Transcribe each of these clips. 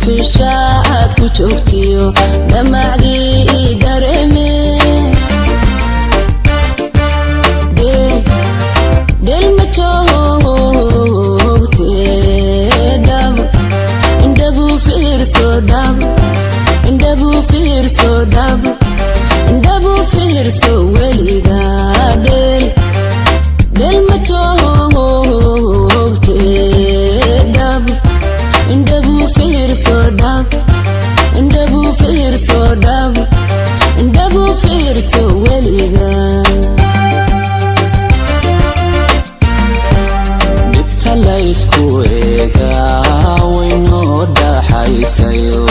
fishaad ku joogtiyo damacdii dareeme del ma joogte dhab indhabu fiirso dhab indhabu fiirso dhab indhabu fiirso weliga del ma joogte dhab indhabu fiirso dhab indhabu fiirso dhab indhabu fiirso weliga dhibta laysku eegaa waynoo dhaxaysayo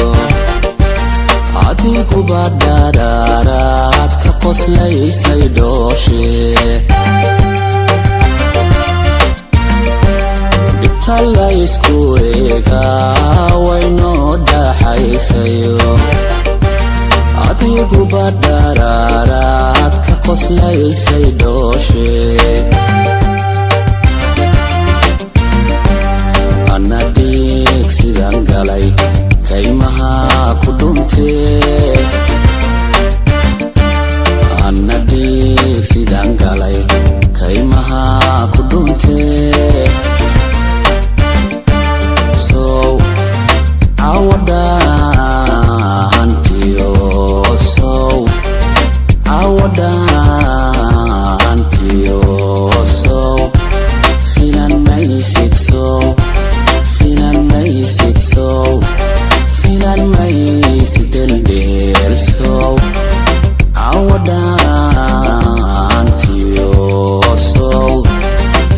adiguba dharaaraad ka qoslaysay dhooshe dhibta laysku eegaa waynoo dhaxaysayo adiguba dharaaraad ka qoslaysay dhooshe ana dhiig sidan galay kaymaha ku dhuntee ana dhiig sidan galay kaymaha ku dhuntee sow cawadhaantiyo sow cawadhaantiyo sow filan maysid sow filan maysid sow filan maysid deldeel sow cawadhaantiyo sow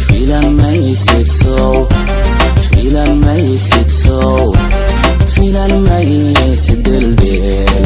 filan maysid sow filan maysid sow filan maysid deldeel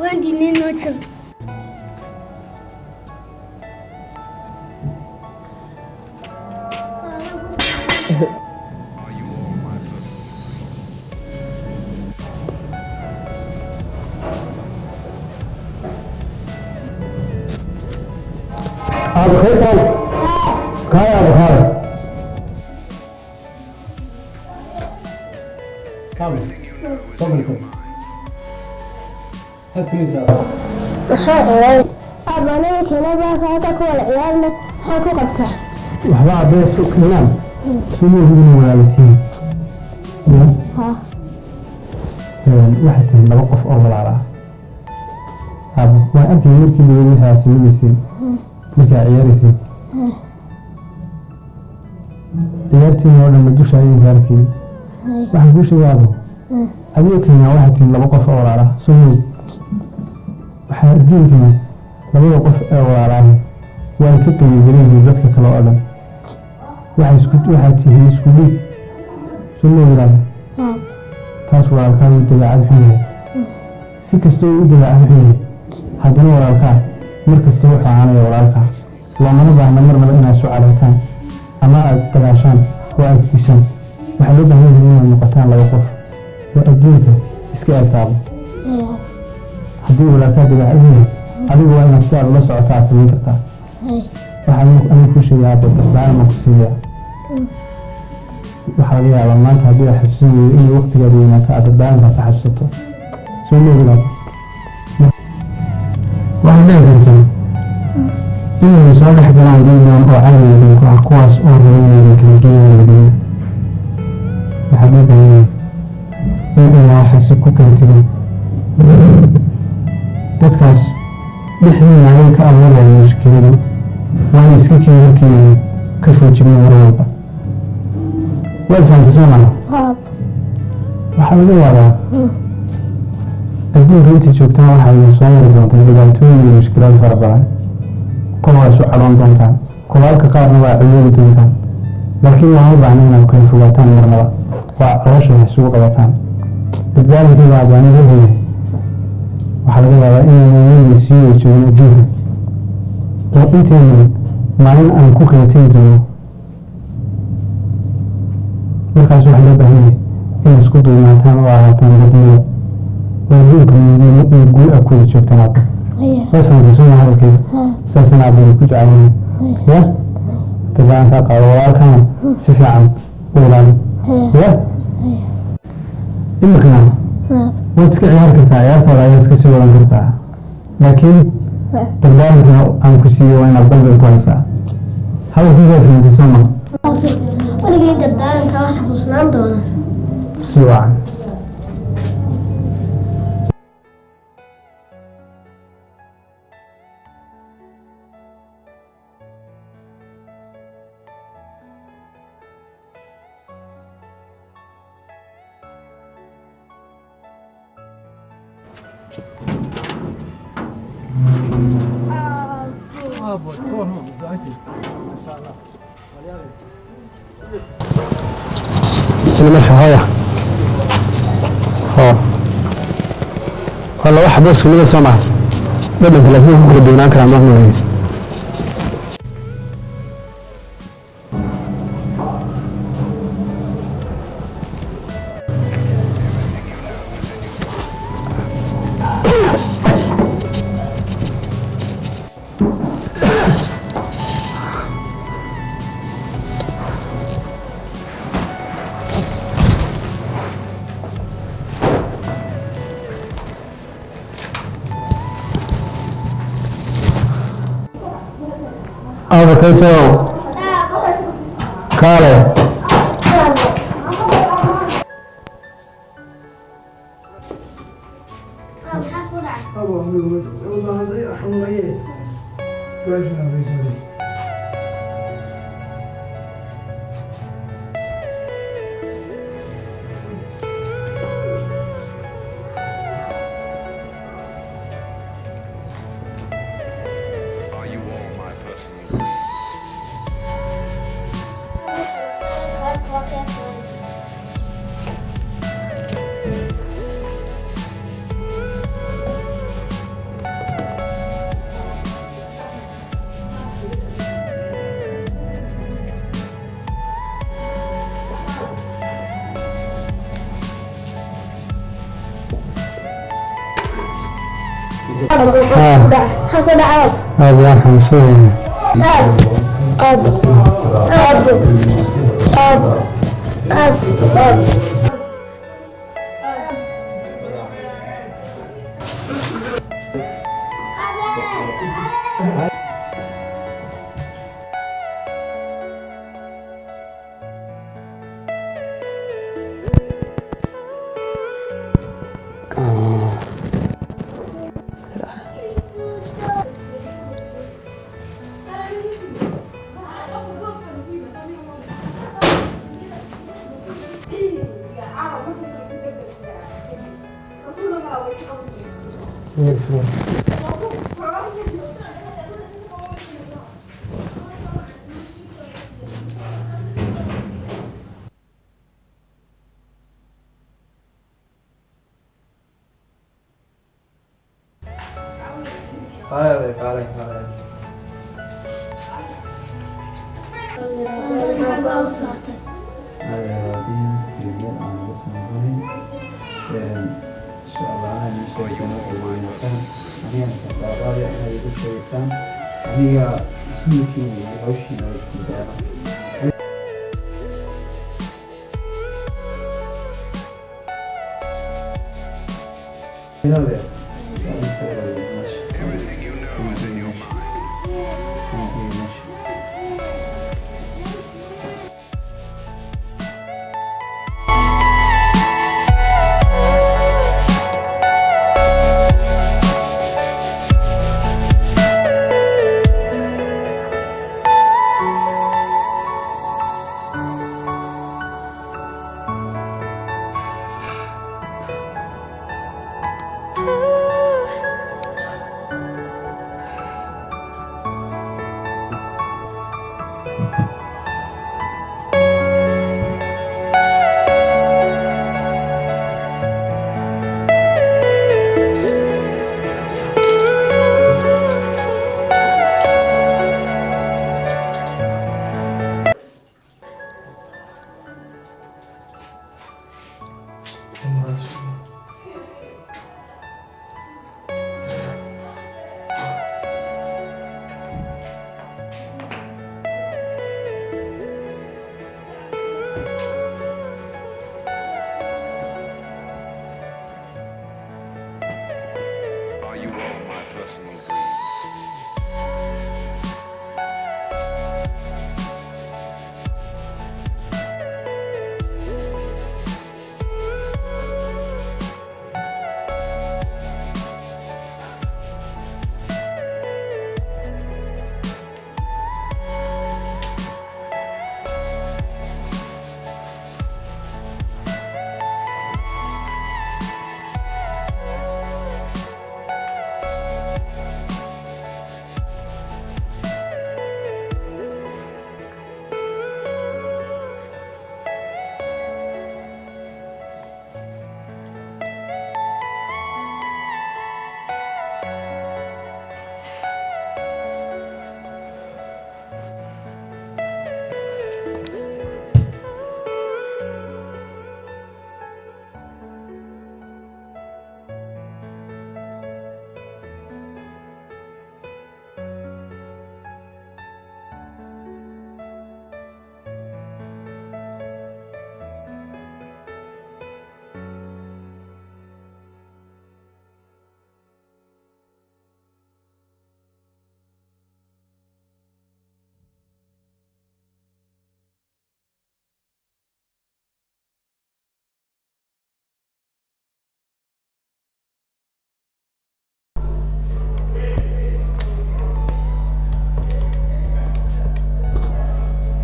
وين دينين نوتشل أبو فيصل كاي أبو خالد كامل صبري حسني سوا أبانا كنا بقى كل عيالنا حكوا قبتها وحبا بيس وكلام سنو هدين ولالتين ها واحد نوقف أول على أبو وأنت يمكن يقولها سنوسين marka ciyaaraysid ciyaartii oo dhan ma dushaayeen gaarkii waxaan ku sheegaado adiga keenaa waxa tiin laba qof oo walaala soo waxa ardiinka labada qof ee walaala way ka tageeyeen dadka kale oo dhan waxa tiin isku dhig soo leeyahay taas waa ka mid ah xilliga si kastoo u dagaal xilliga haddana walaalka markasta waxa aanay walaalka lama baahna marnaba inaad soo calaamtaan ama aad istagaashaan oo aad dishaan waxa loo baahan yahay inaad noqotaan laba qof oo adduunka iska aataabo haddii walaalka dagaal yahay adigu waa inaad si aad ula socotaa aad samayn kartaa waxaan anigu ku sheegaa dardaaran aan ku siiyaa waxaa laga yaabaa maanta haddii aad xasuusan weydo inay waqtigaada weynaato aad dardaarankaas xasuusato soo mooglaad waxaad dhici kartaa inay soo dhex galaan dad badan oo cadow ah kuwaas oo raba inaydan kala geeyan labadiina waxaad u baahan yahay in ilaa waxaasi ku kala tegin dadkaas dhexdiina ayay ka abuurayaan mushkiladu waana iska keen markii ka foojigna mar walba waad fahamtay soo maha waxaa laga yaabaa adduunka intii joogtaan waxaa idin soo mari doontaa dhibaatooyin iyo mushkilaad fara badan kuwa waa isu cadhoon doontaan kulaalka qaarna waa ciyoodi doontaan laakiin waa u baahna inaad kala fogaataan marnaba waa caloosha wax isugu qabataan badbaadinka baa baanida leeyahay waxaa laga yaabaa inaynu weliga sii wada joogin adduunka oo intaynu maalin aan ku kala tegi doono markaas waxaa loo baahan yahay inay isku duubnaataan oo ahaataan dadnimo oo adduunka midnimo iyo guul ah kuwada joogtaan aadba waad fahamtay soo maa hadalkayga saasana aadbay ku jecelyihiin ya tabaankaa qaado walaalkana si fiican u ilaali ya imikana waad iska ciyaari kartaa ciyaartaada ayaad iska sii wadan kartaa laakiin dardaaranka aan ku siiyey waa inaad dalban ku haysaa hadalkii waad fahamtay soo maa weligay dardaaranka waan xasuusnaan doona si wacan meesha hooya walla waxa boosku niga soo mahay dhadhanka laakiin ku kala duwanaan karaa ma mooye أبو كيسو كالي هذا واحد شيء deegaanka daaraada inay igu sheegaysaan aniga ismuulkiina iyo hawshiina isku daara Are you all my personal breed?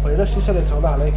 فإذا اشتغلت الله عليك